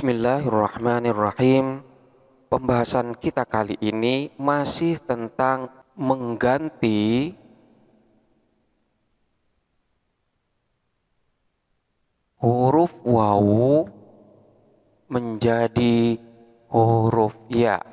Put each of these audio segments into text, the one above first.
Bismillahirrahmanirrahim. Pembahasan kita kali ini masih tentang mengganti huruf wawu menjadi huruf ya.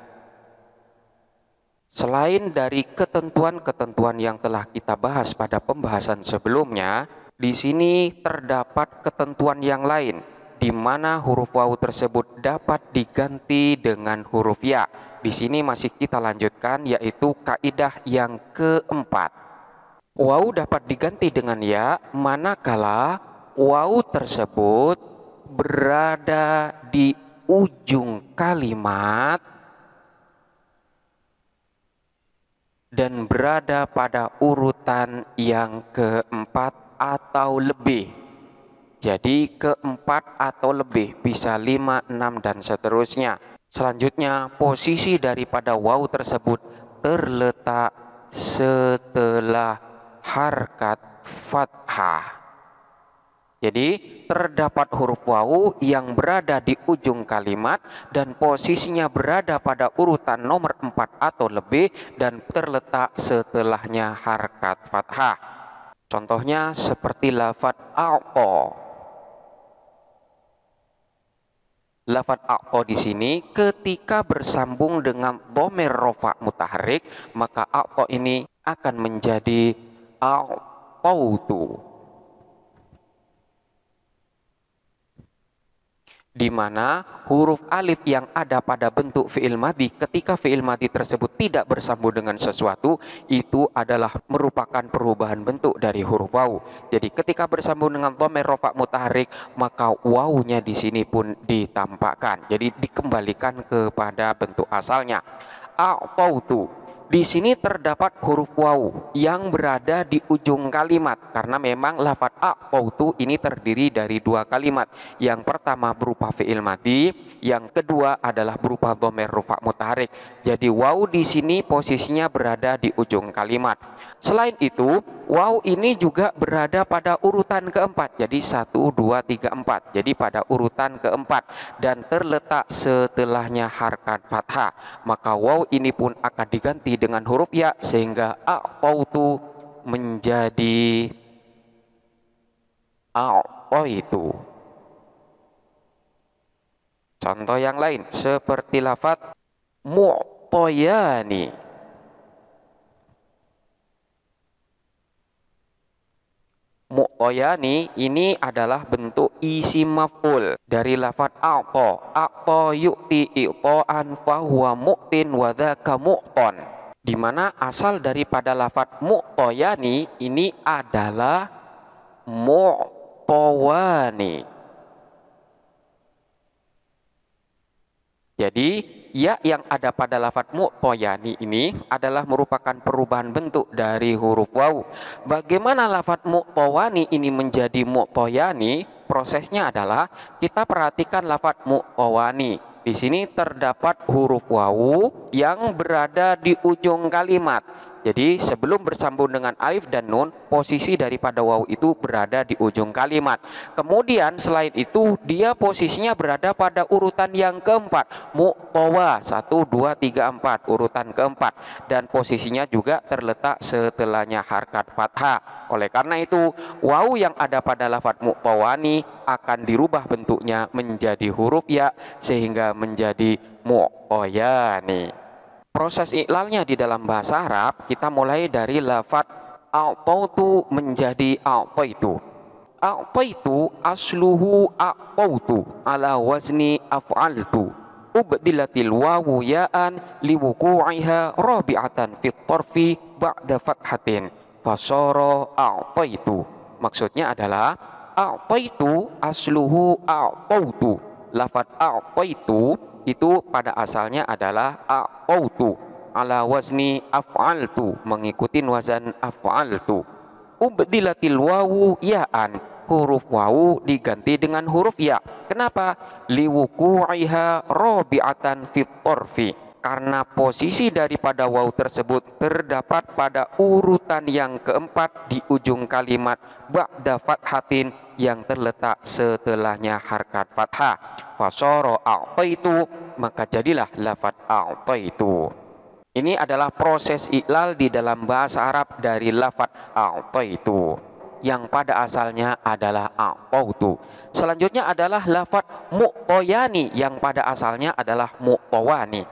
Selain dari ketentuan-ketentuan yang telah kita bahas pada pembahasan sebelumnya, di sini terdapat ketentuan yang lain di mana huruf wawu tersebut dapat diganti dengan huruf ya. Di sini masih kita lanjutkan, yaitu kaidah yang keempat. Wawu dapat diganti dengan ya manakala wawu tersebut berada di ujung kalimat dan berada pada urutan yang keempat atau lebih. Jadi keempat atau lebih, bisa 5, 6 dan seterusnya. Selanjutnya, posisi daripada wawu tersebut terletak setelah harkat fathah. Jadi terdapat huruf wawu yang berada di ujung kalimat dan posisinya berada pada urutan nomor 4 atau lebih dan terletak setelahnya harkat fathah. Contohnya seperti lafadz a'ta. Lafadz a'ta di sini ketika bersambung dengan dhamir rafa' mutaharrik, maka a'ta ini akan menjadi a'tautu. Di mana huruf alif yang ada pada bentuk fi'il madhi ketika fi'il madhi tersebut tidak bersambung dengan sesuatu, itu adalah merupakan perubahan bentuk dari huruf wawu. Jadi ketika bersambung dengan dhamir rafa' mutaharrik, maka wawunya di sini pun ditampakkan. Jadi dikembalikan kepada bentuk asalnya. A'tautu. Di sini terdapat huruf wawu yang berada di ujung kalimat karena memang lafadz a'tautu ini terdiri dari dua kalimat. Yang pertama berupa fi'il madhi, yang kedua adalah berupa dhamir rafa' mutaharrik. Jadi wawu di sini posisinya berada di ujung kalimat. Selain itu, wawu ini juga berada pada urutan keempat. Jadi 1, 2, 3, 4. Jadi pada urutan keempat dan terletak setelahnya harkat fathah. Maka wawu ini pun akan diganti dengan huruf ya sehingga a'tautu menjadi a'taitu. Contoh yang lain seperti lafadz mu'tayani. Mu'tayani ini adalah bentuk isim maf'ul dari lafadz a'ta. A'ta yu'ti i'ta'an fahuwa mu'tin wa dzaka mu'ton. Di mana asal daripada lafadz mu'tayani ini adalah mu'tawani. Jadi ya yang ada pada lafadz mu'tayani ini adalah merupakan perubahan bentuk dari huruf wawu. Bagaimana lafadz mu'tawani ini menjadi mu'tayani? Prosesnya adalah kita perhatikan lafadz mu'tawani. Di sini terdapat huruf wawu yang berada di ujung kalimat. Jadi sebelum bersambung dengan alif dan nun, posisi daripada wawu itu berada di ujung kalimat. Kemudian selain itu dia posisinya berada pada urutan yang keempat. Mu'tawa 1, 2, 3, 4 urutan keempat. Dan posisinya juga terletak setelahnya harkat fathah. Oleh karena itu wawu yang ada pada lafadz mu'tawani akan dirubah bentuknya menjadi huruf ya sehingga menjadi mu'tayani. Proses iklalnya di dalam bahasa Arab kita mulai dari lafadz a'tautu menjadi a'taitu. A'taitu asluhu a'tautu ala wazni af'altu. Ubdilatil wawu ya'an liwuku'iha rabi'atan fit tarfi ba'da fathatin fasara a'taitu. Maksudnya adalah a'taitu asluhu a'tautu. Lafadz a'taitu itu pada asalnya adalah a'tautu ala wazni af'altu, mengikuti wazan af'altu. Ubdilatil wawu ya'an, huruf wawu diganti dengan huruf ya. Kenapa? Liwuku'iha rabi'atan fit tarfi, karena posisi daripada wawu tersebut terdapat pada urutan yang keempat di ujung kalimat ba'da fathatin yang terletak setelahnya harkat fathah. Fasara a'taitu, maka jadilah lafaz a'taitu. Ini adalah proses iklal di dalam bahasa Arab dari lafaz a'taitu yang pada asalnya adalah a'tautu. Selanjutnya adalah lafaz mu'tayani yang pada asalnya adalah mu'tawani.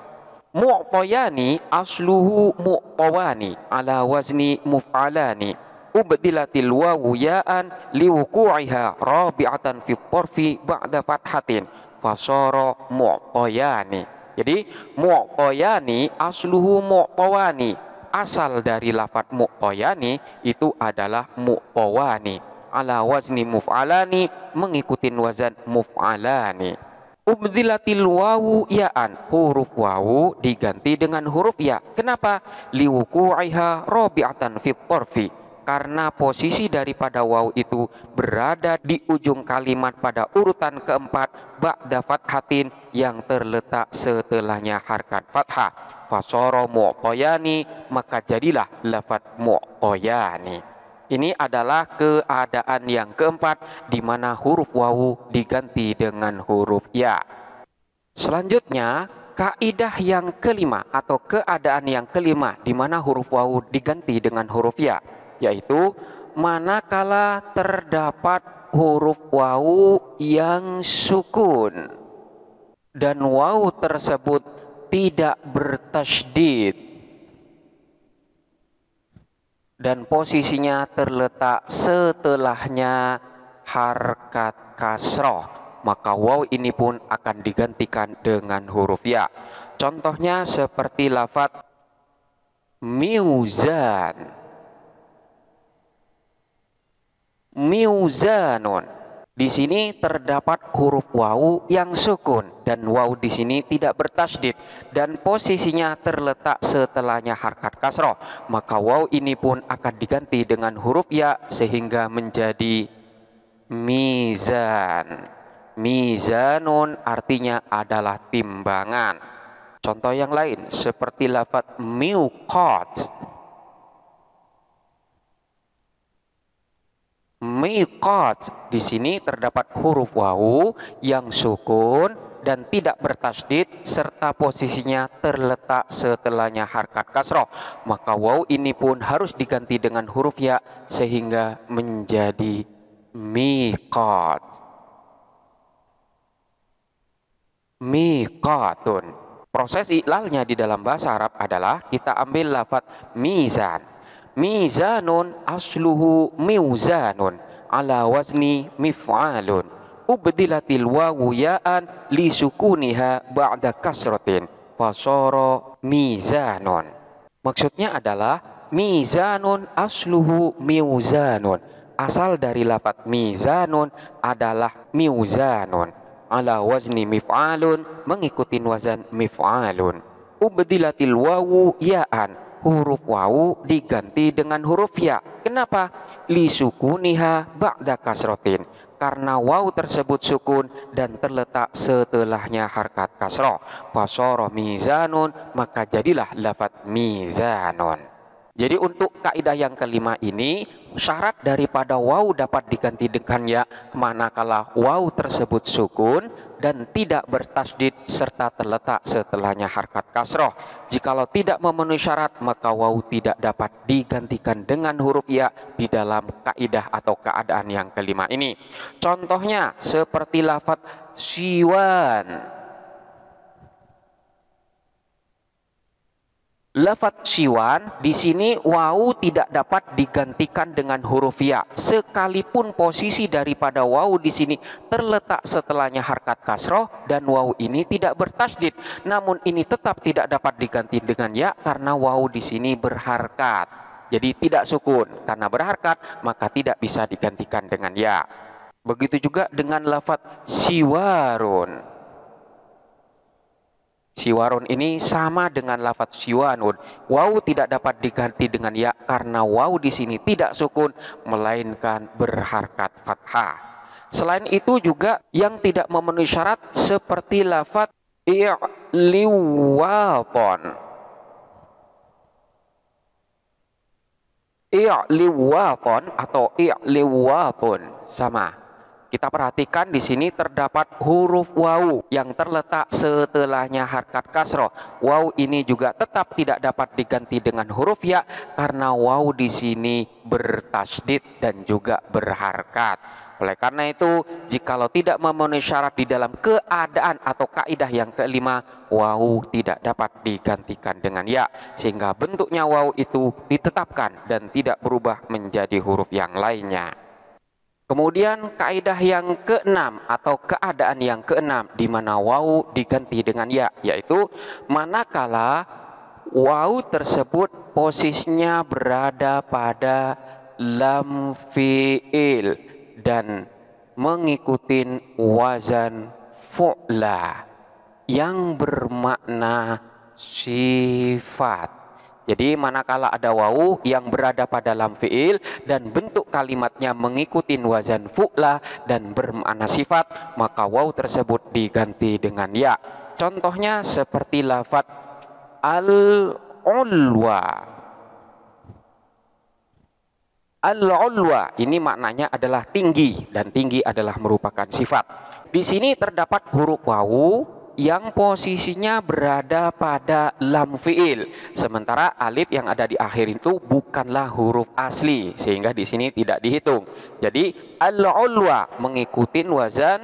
Mu'tayani asluhu mu'tawani ala wazni muf'alani. Ubdilatil wawu ya'an liwuku'iha rabi'atan fi tarfi ba'da fathatin fasara mu'tayani. Jadi mu'tayani asluhu mu'tawani, asal dari lafaz mu'tayani itu adalah mu'tawani ala wazni muf'alani, mengikuti wazan muf'alani. Ubdilatil wawu ya'an, huruf wawu diganti dengan huruf ya. Kenapa? Liwuku'iha rabi'atan fi tarfi, karena posisi daripada waw itu berada di ujung kalimat pada urutan keempat ba'da fathatin yang terletak setelahnya harkat fathah. Fasara mu'tayani, maka jadilah lafaz mu'tayani. Ini adalah keadaan yang keempat di mana huruf waw diganti dengan huruf ya. Selanjutnya kaidah yang kelima atau keadaan yang kelima di mana huruf waw diganti dengan huruf ya, yaitu manakala terdapat huruf wawu yang sukun dan wawu tersebut tidak bertasydid dan posisinya terletak setelahnya harkat kasroh, maka waw ini pun akan digantikan dengan huruf ya. Contohnya seperti lafaz miuzan, miuzanun. Di sini terdapat huruf wawu yang sukun dan wawu di sini tidak bertasydid dan posisinya terletak setelahnya harkat kasroh, maka wawu ini pun akan diganti dengan huruf ya sehingga menjadi mizan. Mizanun artinya adalah timbangan. Contoh yang lain seperti lafaz miqat. Miqat, di sini terdapat huruf wawu yang sukun dan tidak bertasydid serta posisinya terletak setelahnya harkat kasroh, maka wawu ini pun harus diganti dengan huruf ya sehingga menjadi miqat. Miqatun. Proses iklalnya di dalam bahasa Arab adalah kita ambil lafaz mizan. Mizanun asluhu miuzanun ala wazni mif'alun. Ubdilatil wawu ya'an li sukuniha ba'da kasratin fasara mizanun. Maksudnya adalah mizanun asluhu miuzanun, asal dari lafaz mizanun adalah miuzanun ala wazni mif'alun, mengikuti wazan mif'alun. Ubdilatil wawu ya'an, huruf wawu diganti dengan huruf ya. Kenapa? Li sukuniha ba'da kasrotin, karena wawu tersebut sukun dan terletak setelahnya harkat kasroh. Fasara mizanun, maka jadilah lafaz mizanun. Jadi untuk kaidah yang kelima ini, syarat daripada wawu dapat diganti dengan ya manakala wawu tersebut sukun dan tidak bertasydid serta terletak setelahnya harkat kasroh. Jikalau tidak memenuhi syarat, maka wawu tidak dapat digantikan dengan huruf ya di dalam kaidah atau keadaan yang kelima ini. Contohnya seperti lafaz siwan. Lafaz siwan di sini wawu tidak dapat digantikan dengan huruf ya, sekalipun posisi daripada wawu di sini terletak setelahnya harkat kasroh dan wawu ini tidak bertasydid. Namun ini tetap tidak dapat diganti dengan ya karena wawu di sini berharkat. Jadi tidak sukun, karena berharkat maka tidak bisa digantikan dengan ya. Begitu juga dengan lafaz siwarun. Siwarun ini sama dengan lafaz siwanun. Wawu tidak dapat diganti dengan ya karena wawu di sini tidak sukun melainkan berharkat fathah. Selain itu juga yang tidak memenuhi syarat seperti lafaz i'liwaton. I'liwaton atau i'liwatun sama. Kita perhatikan di sini terdapat huruf wawu yang terletak setelahnya harkat kasroh. Wawu ini juga tetap tidak dapat diganti dengan huruf ya karena wawu di sini bertasydid dan juga berharkat. Oleh karena itu, jikalau tidak memenuhi syarat di dalam keadaan atau kaidah yang kelima, wawu tidak dapat digantikan dengan ya, sehingga bentuknya wawu itu ditetapkan dan tidak berubah menjadi huruf yang lainnya. Kemudian kaidah yang keenam atau keadaan yang keenam di mana wawu diganti dengan ya, yaitu manakala wawu tersebut posisinya berada pada lam fi'il dan mengikuti wazan fu'la yang bermakna sifat. Jadi manakala ada wawu yang berada pada lam fi'il dan bentuk kalimatnya mengikuti wazan fu'la dan bermakna sifat, maka wawu tersebut diganti dengan ya. Contohnya seperti lafaz al-ulwa. Al-ulwa ini maknanya adalah tinggi dan tinggi adalah merupakan sifat. Di sini terdapat huruf wawu yang posisinya berada pada lam fi'il, sementara alif yang ada di akhir itu bukanlah huruf asli sehingga di sini tidak dihitung. Jadi al-ulwa mengikuti wazan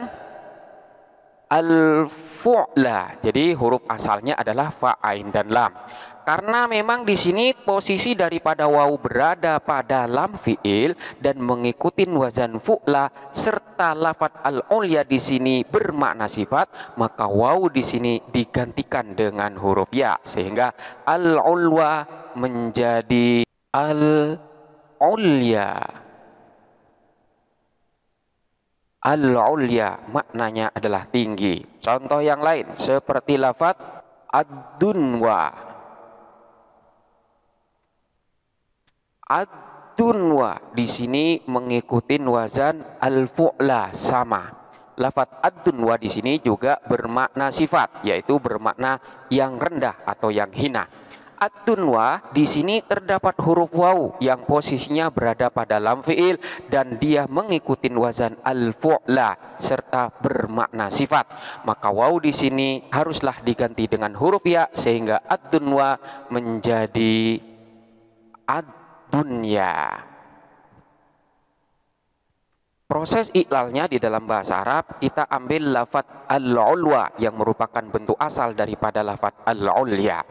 al-fu'la. Jadi huruf asalnya adalah fa, ain dan lam. Karena memang di sini posisi daripada wawu berada pada lam fi'il dan mengikuti wazan fu'la serta lafaz al-ulya di sini bermakna sifat, maka wawu di sini digantikan dengan huruf ya sehingga al-ulwa menjadi al-ulya. Al-ulya maknanya adalah tinggi. Contoh yang lain seperti lafaz ad-dunwa. Ad-dunwa di sini mengikuti wazan al-fu'la sama. Lafaz ad-dunwa di sini juga bermakna sifat, yaitu bermakna yang rendah atau yang hina. Ad-dunwa di sini terdapat huruf wawu yang posisinya berada pada lam fi'il dan dia mengikuti wazan al-fu'la serta bermakna sifat. Maka wawu di sini haruslah diganti dengan huruf ya sehingga ad-dunwa menjadi ad-dunya. Proses iklalnya di dalam bahasa Arab kita ambil lafaz al-ulwa yang merupakan bentuk asal daripada lafaz al-ulya.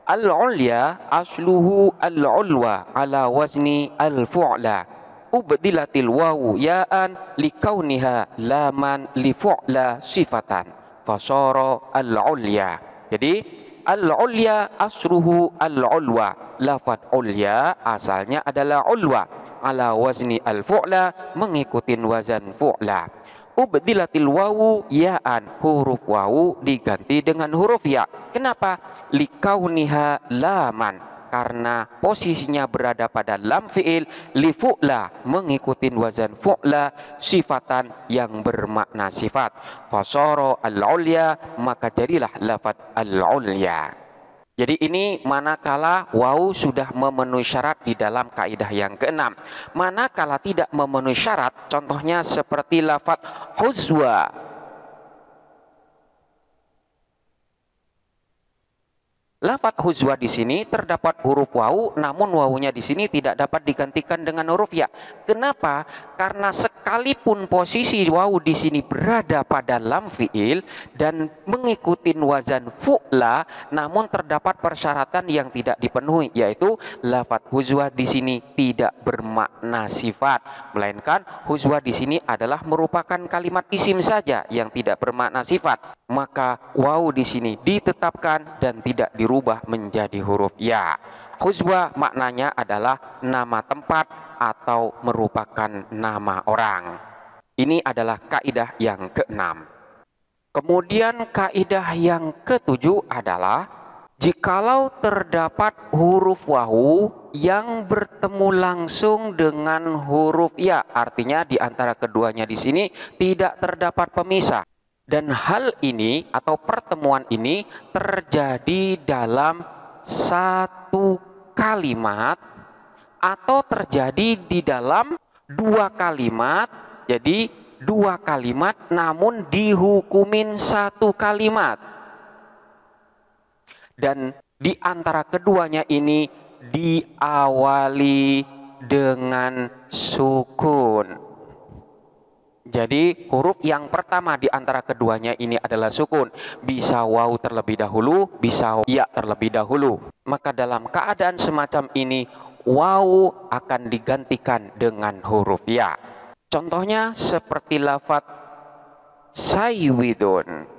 Al-ulya asluhu al-ulwa ala wazni al-fu'la ubdilatil wawu ya'an likauniha laman li fu'la sifatan fasara al-ulya. Jadi al-ulya asluhu al-ulwa, lafaz ulya asalnya adalah ulwa ala wazni al-fu'la mengikuti wazan fu'la. Ubdilatil wawu ya'an, huruf wawu diganti dengan huruf ya. Kenapa? Likauniha laman, karena posisinya berada pada lam fi'il li fu'la mengikuti wazan fu'la sifatan yang bermakna sifat. Fasara al-ulya, maka jadilah lafaz al-ulya. Jadi ini manakala wawu sudah memenuhi syarat di dalam kaidah yang keenam. Manakala tidak memenuhi syarat, contohnya seperti lafaz huzwa. Lafaz huzwa di sini terdapat huruf wawu, namun wawunya di sini tidak dapat digantikan dengan huruf ya. Kenapa? Karena sekalipun posisi wawu di sini berada pada lam fi'il dan mengikuti wazan fu'la, namun terdapat persyaratan yang tidak dipenuhi, yaitu lafaz huzwa di sini tidak bermakna sifat, melainkan huzwa di sini adalah merupakan kalimat isim saja yang tidak bermakna sifat. Maka wawu di sini ditetapkan dan tidak dirubah menjadi huruf ya. Huzwa maknanya adalah nama tempat atau merupakan nama orang. Ini adalah kaidah yang keenam. Kemudian kaidah yang ketujuh adalah jikalau terdapat huruf wawu yang bertemu langsung dengan huruf ya, artinya di antara keduanya di sini tidak terdapat pemisah. Dan hal ini atau pertemuan ini terjadi dalam satu kalimat atau terjadi di dalam dua kalimat. Jadi dua kalimat namun dihukumin satu kalimat. Dan di antara keduanya ini diawali dengan sukun. Jadi huruf yang pertama di antara keduanya ini adalah sukun. Bisa waw terlebih dahulu, bisa ya terlebih dahulu. Maka dalam keadaan semacam ini, waw akan digantikan dengan huruf ya. Contohnya seperti lafadz saywidun.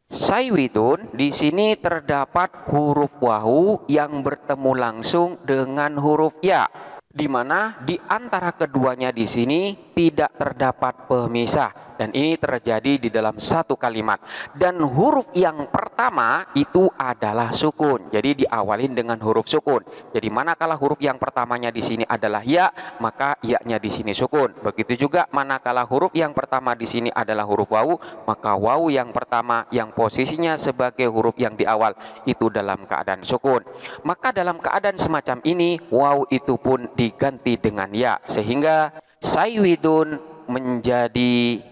Saywidun di sini terdapat huruf waw yang bertemu langsung dengan huruf ya, di mana di antara keduanya di sini tidak terdapat pemisah, dan ini terjadi di dalam satu kalimat. Dan huruf yang pertama itu adalah sukun, jadi diawalin dengan huruf sukun. Jadi manakala huruf yang pertamanya di sini adalah ya, maka ya-nya di sini sukun. Begitu juga manakala huruf yang pertama di sini adalah huruf waw, maka waw yang pertama yang posisinya sebagai huruf yang di awal itu dalam keadaan sukun. Maka dalam keadaan semacam ini, waw itu pun diganti dengan ya, sehingga saywidun menjadi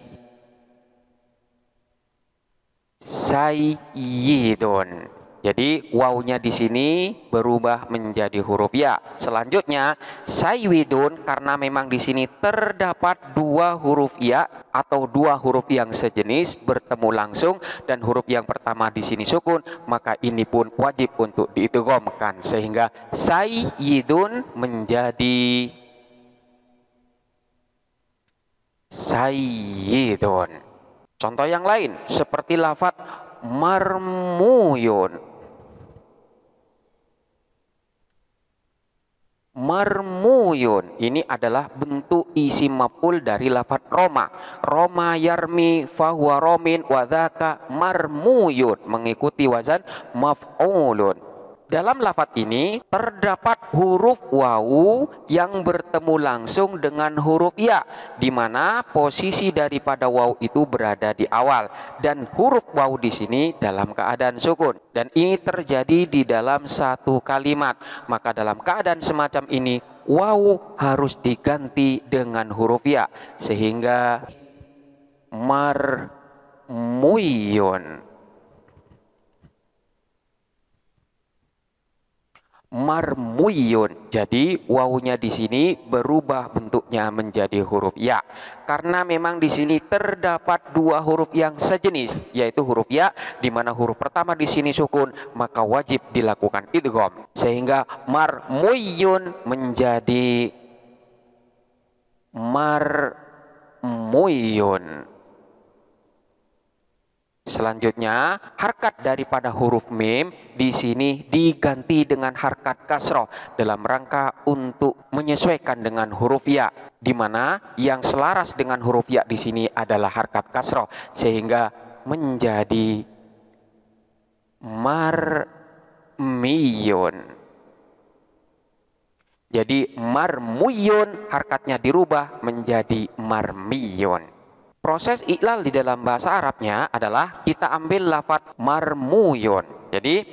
sayyidun. Jadi wawnya di sini berubah menjadi huruf ya. Selanjutnya saywidun, karena memang di sini terdapat dua huruf ya atau dua huruf yang sejenis bertemu langsung dan huruf yang pertama di sini sukun, maka ini pun wajib untuk diidghamkan, sehingga sayyidun menjadi sayyidun. Contoh yang lain seperti lafadz marmuyun. Marmuyun ini adalah bentuk isim maf'ul dari lafadz roma. Roma yarmi fahuwa romin wadhaka marmuyun, mengikuti wazan maf'ulun. Dalam lafadz ini terdapat huruf wawu yang bertemu langsung dengan huruf ya, di mana posisi daripada wawu itu berada di awal, dan huruf wawu di sini dalam keadaan sukun. Dan ini terjadi di dalam satu kalimat. Maka dalam keadaan semacam ini, wawu harus diganti dengan huruf ya, sehingga marmuyun. Marmuyun. Jadi wawunya di sini berubah bentuknya menjadi huruf ya, karena memang di sini terdapat dua huruf yang sejenis, yaitu huruf ya, di mana huruf pertama di sini sukun, maka wajib dilakukan idgham, sehingga marmuyun menjadi marmuyun. Selanjutnya, harkat daripada huruf mim di sini diganti dengan harkat kasroh dalam rangka untuk menyesuaikan dengan huruf ya, di mana yang selaras dengan huruf ya di sini adalah harkat kasroh, sehingga menjadi marmiyun. Jadi marmuyun harkatnya dirubah menjadi marmiyun. Proses iklal di dalam bahasa Arabnya adalah kita ambil lafadz marmuyun. Jadi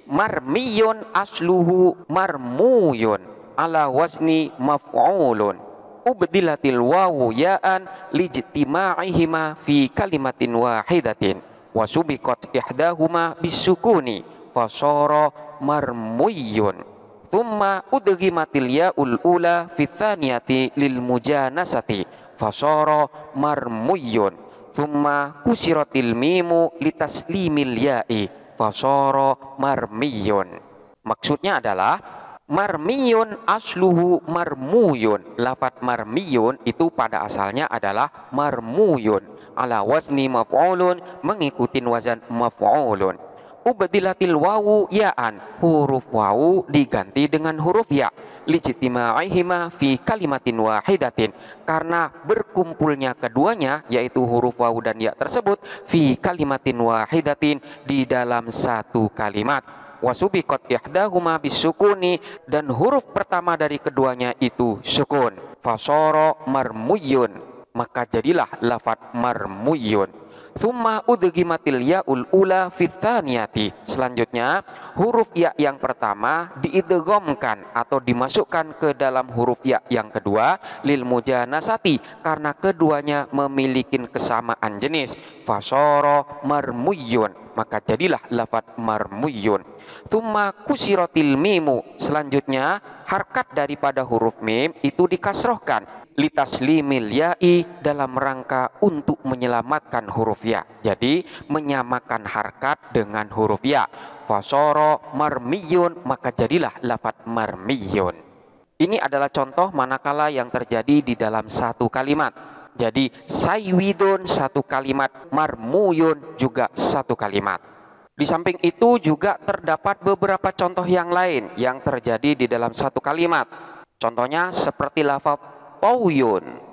marmiyun asluhu marmuyun ala wazni maf'ulun. Ubdilatil wawu ya'an lijtima'ihima fi kalimatin wahidatin wa subiqat ihdahuma bisukuni fasara marmuyun. Thumma udghimatil ya'ul ula fi tsaniyati lil mujanasati fasara marmuyun. Thumma kusiratil mimu litaslimil ya'i fasara marmiyun. Maksudnya adalah marmiyun asluhu marmuyun. Lafadz marmiyun itu pada asalnya adalah marmuyun ala wazni maf'ulun, mengikuti wazan maf'ulun. Ubdilatil wawu ya'an, huruf wawu diganti dengan huruf ya, lijtima'ihima fi kalimatin wahidatin, karena berkumpulnya keduanya yaitu huruf wawu dan ya tersebut fi kalimatin wahidatin di dalam satu kalimat. Wasubiqat ihdahuma bisukuni, dan huruf pertama dari keduanya itu sukun. Fasara marmuyun, maka jadilah lafat marmuyun. Thumma udghimatil ya'ul ula fitsaniyati. Selanjutnya huruf ya yang pertama diidghamkan atau dimasukkan ke dalam huruf ya yang kedua lil mujanasati karena keduanya memiliki kesamaan jenis. Fasara marmuyun, maka jadilah lafat marmuyun. Thumma kusiratil mimu. Selanjutnya harkat daripada huruf mim itu dikasrohkan litaslimil ya'i dalam rangka untuk menyelamatkan huruf ya. Jadi menyamakan harkat dengan huruf ya. Fasara marmiyun, maka jadilah lafat marmiyun. Ini adalah contoh manakala yang terjadi di dalam satu kalimat. Jadi saywidun satu kalimat, marmuyun juga satu kalimat. Di samping itu juga terdapat beberapa contoh yang lain yang terjadi di dalam satu kalimat. Contohnya seperti lafaz pauyun.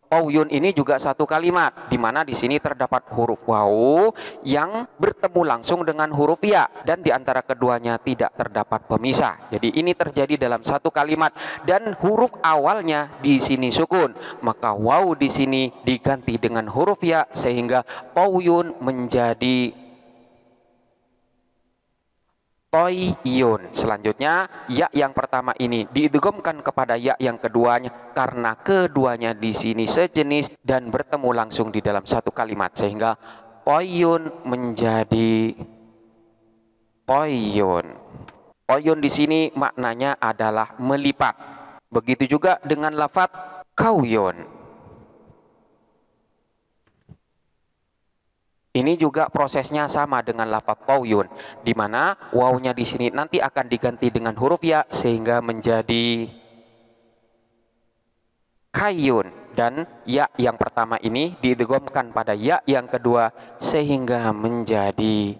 Pauyun ini juga satu kalimat, di mana di sini terdapat huruf wawu yang bertemu langsung dengan huruf ya, dan di antara keduanya tidak terdapat pemisah. Jadi ini terjadi dalam satu kalimat dan huruf awalnya di sini sukun, maka wawu di sini diganti dengan huruf ya sehingga pauyun menjadi toyun. Selanjutnya ya yang pertama ini diidghamkan kepada ya yang keduanya karena keduanya di sini sejenis dan bertemu langsung di dalam satu kalimat sehingga toyun menjadi toyun. Toyun di sini maknanya adalah melipat. Begitu juga dengan lafaz kauyun. Ini juga prosesnya sama dengan lafaz pauyun, di mana wawunya di sini nanti akan diganti dengan huruf ya sehingga menjadi kayun, dan ya yang pertama ini diidghamkan pada ya yang kedua sehingga menjadi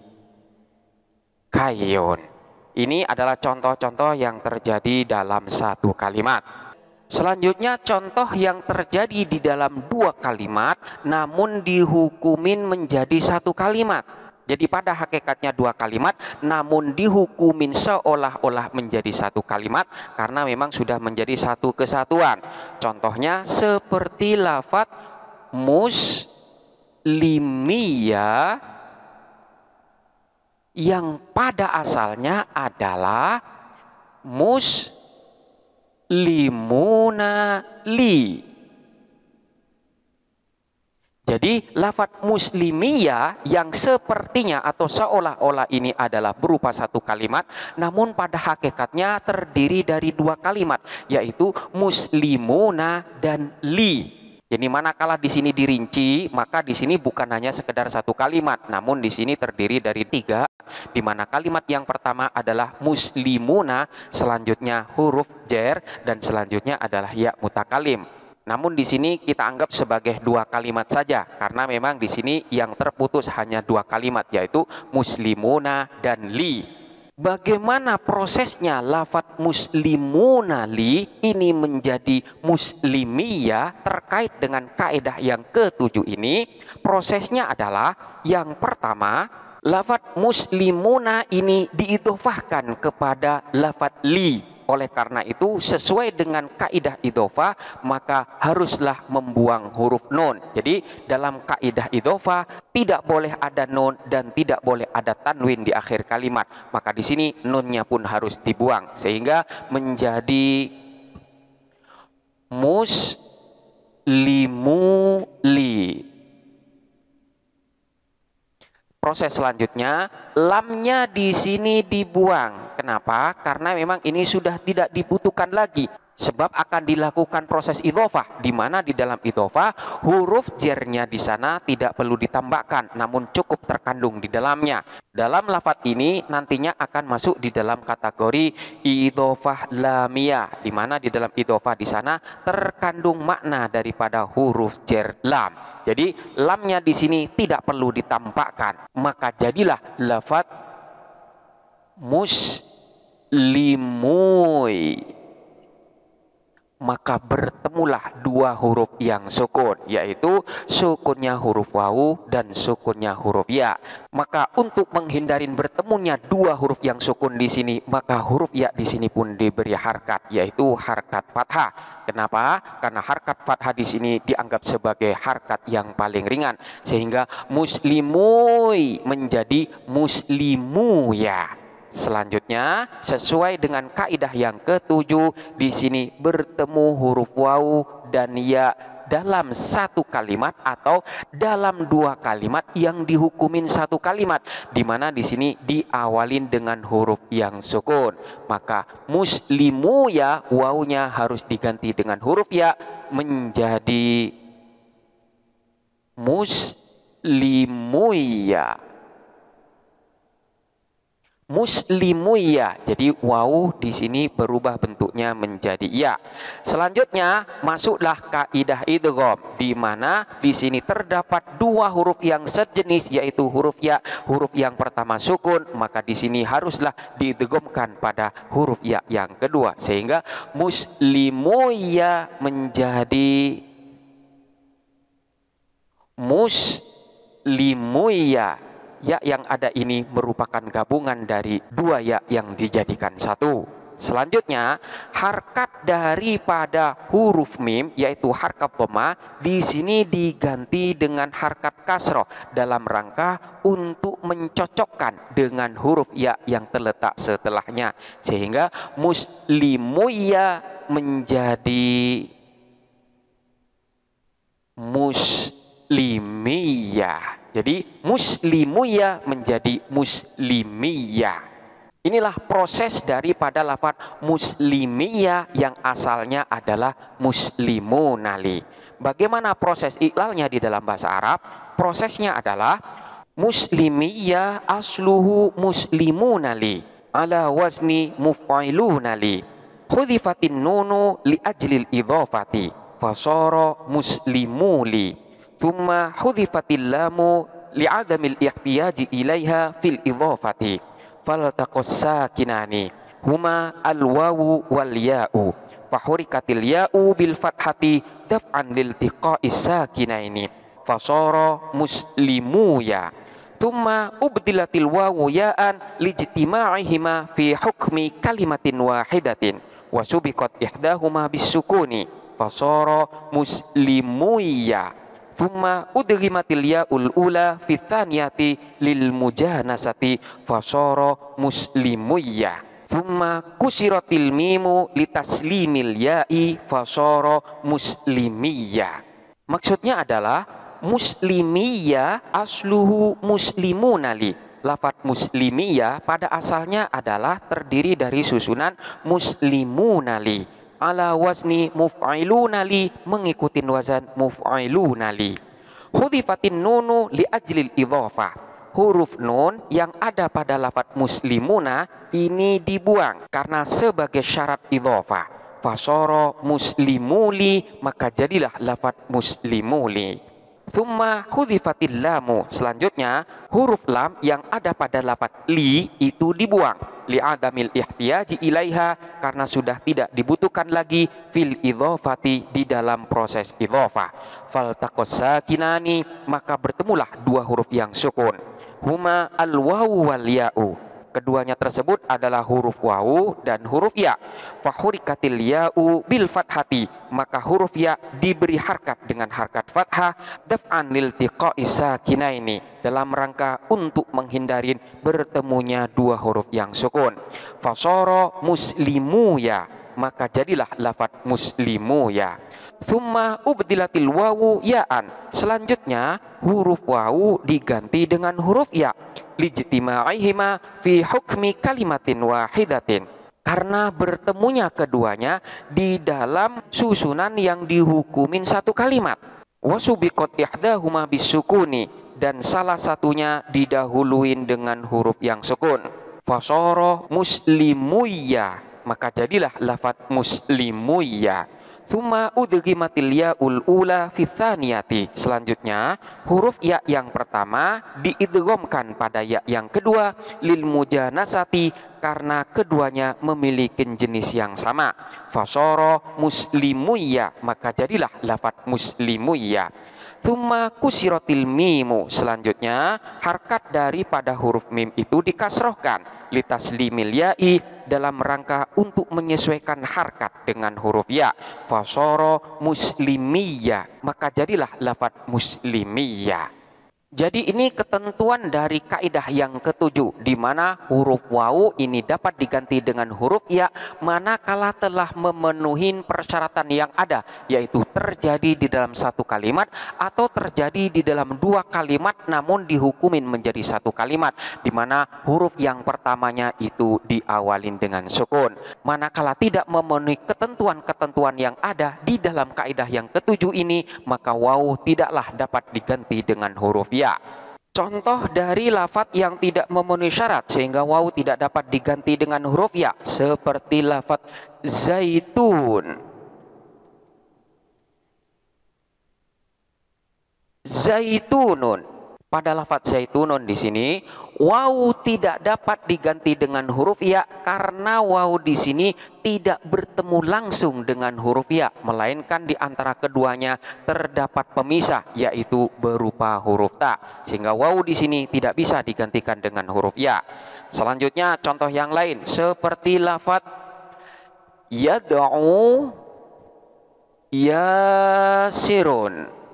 kayun. Ini adalah contoh-contoh yang terjadi dalam satu kalimat. Selanjutnya contoh yang terjadi di dalam dua kalimat namun dihukumin menjadi satu kalimat. Jadi pada hakikatnya dua kalimat namun dihukumin seolah-olah menjadi satu kalimat karena memang sudah menjadi satu kesatuan. Contohnya seperti lafaz muslimiyah yang pada asalnya adalah muslimuna li. Jadi lafaz muslimiyah yang sepertinya atau seolah-olah ini adalah berupa satu kalimat namun pada hakikatnya terdiri dari dua kalimat yaitu muslimuna dan li. Jadi manakala di sini dirinci maka di sini bukan hanya sekedar satu kalimat namun di sini terdiri dari tiga, di mana kalimat yang pertama adalah muslimuna, selanjutnya huruf jar dan selanjutnya adalah ya mutakalim. Namun di sini kita anggap sebagai dua kalimat saja karena memang di sini yang terputus hanya dua kalimat yaitu muslimuna dan li. Bagaimana prosesnya lafaz muslimuna li ini menjadi muslimiyah terkait dengan kaidah yang ketujuh ini? Prosesnya adalah yang pertama, lafaz muslimuna ini diidhofahkan kepada lafaz li. Oleh karena itu sesuai dengan kaidah idhofah maka haruslah membuang huruf nun. Jadi dalam kaidah idhofah tidak boleh ada nun dan tidak boleh ada tanwin di akhir kalimat. Maka di sini nunnya pun harus dibuang sehingga menjadi muslimuli. Proses selanjutnya, lamnya di sini dibuang. Kenapa? Karena memang ini sudah tidak dibutuhkan lagi. Sebab akan dilakukan proses idhofah, di mana di dalam idhofah huruf jarnya di sana tidak perlu ditambahkan, namun cukup terkandung di dalamnya. Dalam lafaz ini nantinya akan masuk di dalam kategori idhofah lamiyah, di mana di dalam idhofah di sana terkandung makna daripada huruf jar lam. Jadi lamnya di sini tidak perlu ditambahkan, maka jadilah lafaz muslimui. maka bertemulah dua huruf yang sukun, yaitu sukunnya huruf wawu dan sukunnya huruf ya. Maka untuk menghindarin bertemunya dua huruf yang sukun di sini, maka huruf ya di sini pun diberi harkat, yaitu harkat fathah. Kenapa? Karena harkat fathah di sini dianggap sebagai harkat yang paling ringan, sehingga muslimuy menjadi muslimu ya. Selanjutnya, sesuai dengan kaidah yang ketujuh, di sini bertemu huruf wawu dan ya dalam satu kalimat atau dalam dua kalimat yang dihukumin satu kalimat, di mana di sini diawalin dengan huruf yang sukun. Maka muslimu ya, wawunya harus diganti dengan huruf ya menjadi muslimuya. Muslimuya. Jadi wawu di sini berubah bentuknya menjadi ya. Selanjutnya masuklah kaidah idgham, di mana di sini terdapat dua huruf yang sejenis, yaitu huruf ya. Huruf yang pertama sukun, maka di sini haruslah diidghamkan pada huruf ya yang kedua, sehingga muslimuya menjadi muslimuya. Ya yang ada ini merupakan gabungan dari dua ya yang dijadikan satu. Selanjutnya, harkat daripada huruf mim, yaitu harkat dhamma, di sini diganti dengan harkat kasroh dalam rangka untuk mencocokkan dengan huruf ya yang terletak setelahnya, sehingga muslimuya menjadi muslimiyah. Jadi muslimuya menjadi muslimiyah. Inilah proses daripada lafaz muslimiyah yang asalnya adalah muslimunali. Bagaimana proses iklalnya di dalam bahasa Arab? Prosesnya adalah muslimiyah asluhu muslimunali ala wazni muf'ilunali. Khudifatin nunu li ajlil idhafati fasara muslimuli. Thumma hudhifatil lamu li'adamil ihtiyaji ilaiha fil idhafati faltaqas sakinani huma al-wawu wal ya'u fahurikatil ya'u bil fathati daf'an liltiqa'is sakinaini fasara muslimuya. Thumma ubdilatil wawu ya'an lijtima'ihima fi hukmi kalimatin wahidatin wa subiqat ihdahuma bisukuni fasara muslimuya. Thumma udghimatil ya'ul ula fi tsaniyati lil mujanasati fasara muslimuyya. Thumma kusiratil mimu litaslimil ya'i fasara muslimiyya. Maksudnya adalah muslimiyya asluhu muslimunali. Lafaz muslimiyya pada asalnya adalah terdiri dari susunan muslimunali ala wazni muf'ilunali, mengikuti wazan muf'ilunali. Hudhifatin nunu li ajlil idhafah. Huruf nun yang ada pada lafaz muslimuna ini dibuang karena sebagai syarat idhafah. Fasara muslimuli, maka jadilah lafaz muslimuli. Thumma hudhifatil lamu. Selanjutnya huruf lam yang ada pada lafaz li itu dibuang li adamil ihtiyaji ilaiha, karena sudah tidak dibutuhkan lagi fil idhafati, di dalam proses idhafah. Faltaqas sakinani, maka bertemulah dua huruf yang sukun, huma al wawu wal ya'u. Keduanya tersebut adalah huruf wawu dan huruf ya. Fahurikatil ya'u bil fathati, maka huruf ya diberi harkat dengan harkat fathah daf'an liltiqa'is sakinaini, dalam rangka untuk menghindari bertemunya dua huruf yang sukun. Fasara muslimuya, maka jadilah lafaz muslimuya. Thumma ubdilatil wawu ya'an. Selanjutnya huruf wawu diganti dengan huruf ya lijtima'ihima fi hukmi kalimatin wahidatin, karena bertemunya keduanya di dalam susunan yang dihukumin satu kalimat. Wasubiqat ihdahuma bisukuni, dan salah satunya didahuluin dengan huruf yang sukun. Fasara muslimuyya, maka jadilah lafaz muslimuyya. Tsumma udghimatil ya'ul ula fi tsaniyati. Selanjutnya, huruf ya yang pertama diidghamkan pada ya yang kedua lil mujanasati karena keduanya memiliki jenis yang sama. Fasara muslimuyya, maka jadilah lafadz muslimuyya. Tsumma kusiratil mimu. Selanjutnya, harkat daripada huruf mim itu dikasrohkan litaslimil ya'i dalam rangka untuk menyesuaikan harkat dengan huruf ya. Fasara muslimiyya, maka jadilah lafadz muslimiyya. Jadi ini ketentuan dari kaidah yang ketujuh, di mana huruf wawu ini dapat diganti dengan huruf ya manakala telah memenuhi persyaratan yang ada, yaitu terjadi di dalam satu kalimat atau terjadi di dalam dua kalimat namun dihukumin menjadi satu kalimat, di mana huruf yang pertamanya itu diawalin dengan sukun. Manakala tidak memenuhi ketentuan-ketentuan yang ada di dalam kaidah yang ketujuh ini, maka wawu tidaklah dapat diganti dengan huruf ya. Contoh dari lafadz yang tidak memenuhi syarat sehingga wawu tidak dapat diganti dengan huruf ya, seperti lafadz zaitun. Zaitunun. Pada lafadz zaitunun di sini wawu tidak dapat diganti dengan huruf ya karena wawu di sini tidak bertemu langsung dengan huruf ya, melainkan di antara keduanya terdapat pemisah, yaitu berupa huruf ta, sehingga wawu di sini tidak bisa digantikan dengan huruf ya. Selanjutnya contoh yang lain seperti lafadz yad'u yasirun.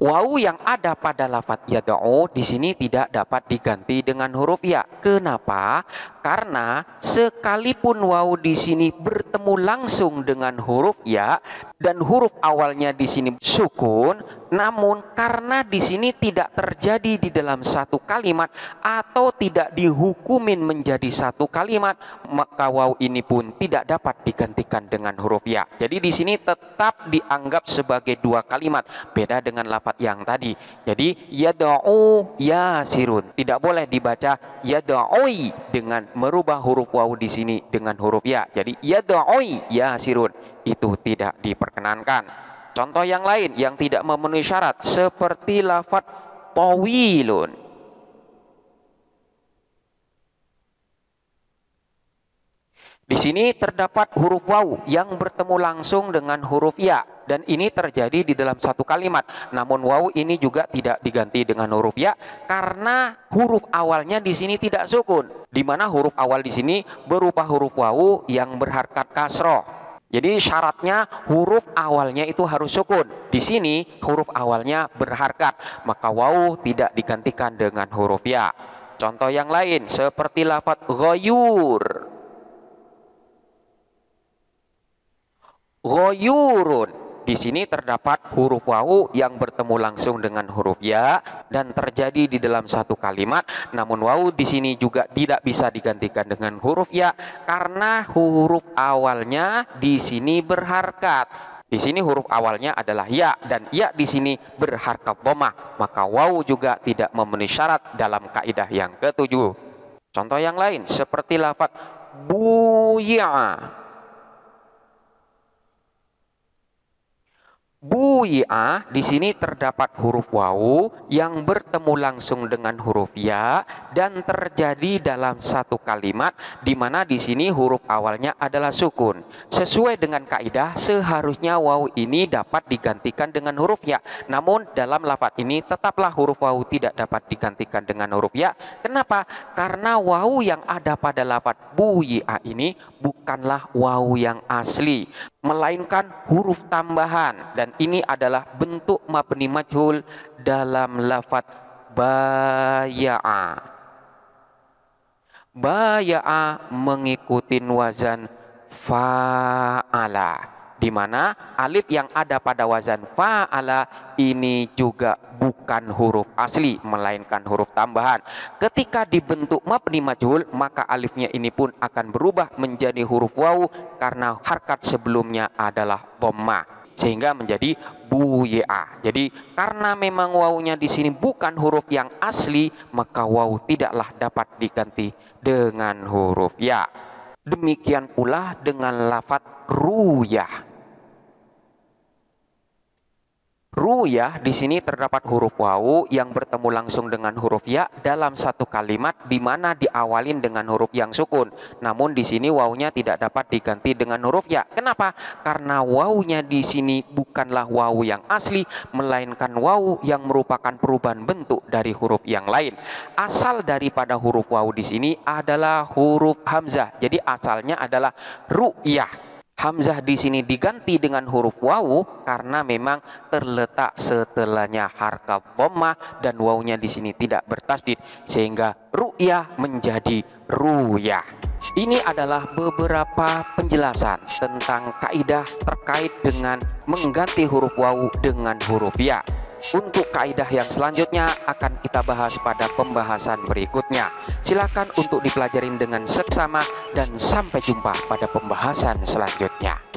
Wawu yang ada pada lafadz yad'u di sini tidak dapat diganti dengan huruf ya. Kenapa? Karena sekalipun wawu di sini bertemu langsung dengan huruf ya dan huruf awalnya di sini sukun, namun karena di sini tidak terjadi di dalam satu kalimat atau tidak dihukumin menjadi satu kalimat, maka wawu ini pun tidak dapat digantikan dengan huruf ya. Jadi di sini tetap dianggap sebagai dua kalimat, beda dengan lafadz yang tadi. Jadi yad'u yasirun tidak boleh dibaca yad'ui dengan merubah huruf wawu di sini dengan huruf ya. Jadi yad'ui yasirun itu tidak diperkenankan. Contoh yang lain yang tidak memenuhi syarat seperti lafadz tawilun. Di sini terdapat huruf wawu yang bertemu langsung dengan huruf ya, dan ini terjadi di dalam satu kalimat. Namun wawu ini juga tidak diganti dengan huruf ya karena huruf awalnya di sini tidak sukun, di mana huruf awal di sini berupa huruf wawu yang berharkat kasroh. Jadi syaratnya huruf awalnya itu harus sukun. Di sini huruf awalnya berharkat, maka wawu tidak digantikan dengan huruf ya. Contoh yang lain seperti lafadz ghayur. Ghoyurun. Di sini terdapat huruf wawu yang bertemu langsung dengan huruf ya dan terjadi di dalam satu kalimat. Namun wawu di sini juga tidak bisa digantikan dengan huruf ya karena huruf awalnya di sini berharkat. Di sini huruf awalnya adalah ya dan ya di sini berharkat dhammah, maka wawu juga tidak memenuhi syarat dalam kaidah yang ketujuh. Contoh yang lain seperti lafadz buya. Buya di sini terdapat huruf wawu yang bertemu langsung dengan huruf ya dan terjadi dalam satu kalimat, di mana di sini huruf awalnya adalah sukun. Sesuai dengan kaidah seharusnya wawu ini dapat digantikan dengan huruf ya. Namun dalam lafadz ini tetaplah huruf wawu tidak dapat digantikan dengan huruf ya. Kenapa? Karena wawu yang ada pada lafadz buya ini bukanlah wawu yang asli, melainkan huruf tambahan, dan ini adalah bentuk mabni majhul dalam lafadz baya'a. Baya'a mengikuti wazan fa'ala, di mana alif yang ada pada wazan fa'ala ini juga bukan huruf asli melainkan huruf tambahan. Ketika dibentuk mabni majhul, maka alifnya ini pun akan berubah menjadi huruf wawu karena harkat sebelumnya adalah dhammah, sehingga menjadi buya. Jadi karena memang wawunya di sini bukan huruf yang asli, maka wawu tidaklah dapat diganti dengan huruf ya. Demikian pula dengan lafadz ru'yah. Ru'yah di sini terdapat huruf wawu yang bertemu langsung dengan huruf ya dalam satu kalimat di mana diawalin dengan huruf yang sukun. Namun di sini wawunya tidak dapat diganti dengan huruf ya. Kenapa? Karena wawunya di sini bukanlah wawu yang asli, melainkan wawu yang merupakan perubahan bentuk dari huruf yang lain. Asal daripada huruf wawu di sini adalah huruf hamzah. Jadi asalnya adalah ru'yah. Hamzah di sini diganti dengan huruf wawu karena memang terletak setelahnya harkat dhammah dan wawunya di sini tidak bertasdid sehingga ru'yah menjadi ruyah. Ini adalah beberapa penjelasan tentang kaidah terkait dengan mengganti huruf wawu dengan huruf ya. Untuk kaidah yang selanjutnya akan kita bahas pada pembahasan berikutnya. Silakan untuk dipelajarin dengan seksama dan sampai jumpa pada pembahasan selanjutnya.